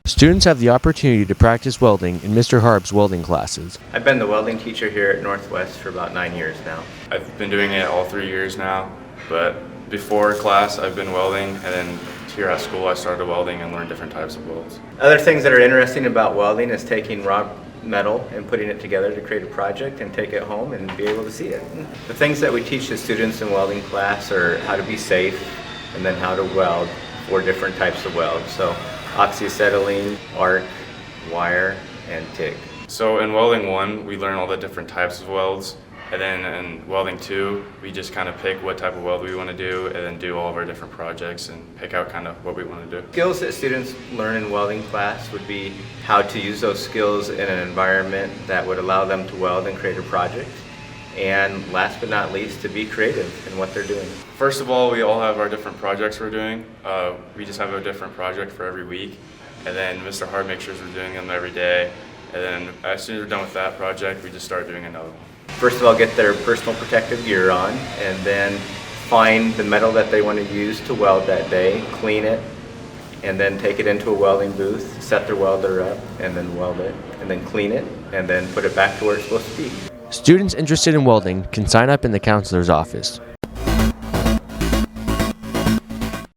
Students have the opportunity to practice welding in Mr. Harb's welding classes. I've been the welding teacher here at Northwest for about 9 years now. I've been doing it all 3 years now, but before class I've been welding, and then here at school I started welding and learned different types of welds. Other things that are interesting about welding is taking raw metal and putting it together to create a project and take it home and be able to see it. The things that we teach the students in welding class are how to be safe and then how to weld 4 different types of welds. So oxyacetylene, arc, wire, and TIG. So in welding 1 we learn all the different types of welds, and then in welding 2 we just kind of pick what type of weld we want to do and then do all of our different projects and pick out kind of what we want to do. Skills that students learn in welding class would be how to use those skills in an environment that would allow them to weld and create a project. And last but not least, to be creative in what they're doing. First of all, we all have our different projects we're doing. We just have a different project for every week, and then Mr. Hard makes sure we're doing them every day, and then as soon as we're done with that project, we just start doing another one. First of all, get their personal protective gear on, and then find the metal that they want to use to weld that day, clean it, and then take it into a welding booth, set their welder up, and then weld it, and then clean it, and then put it back to where it's supposed to be. Students interested in welding can sign up in the counselor's office.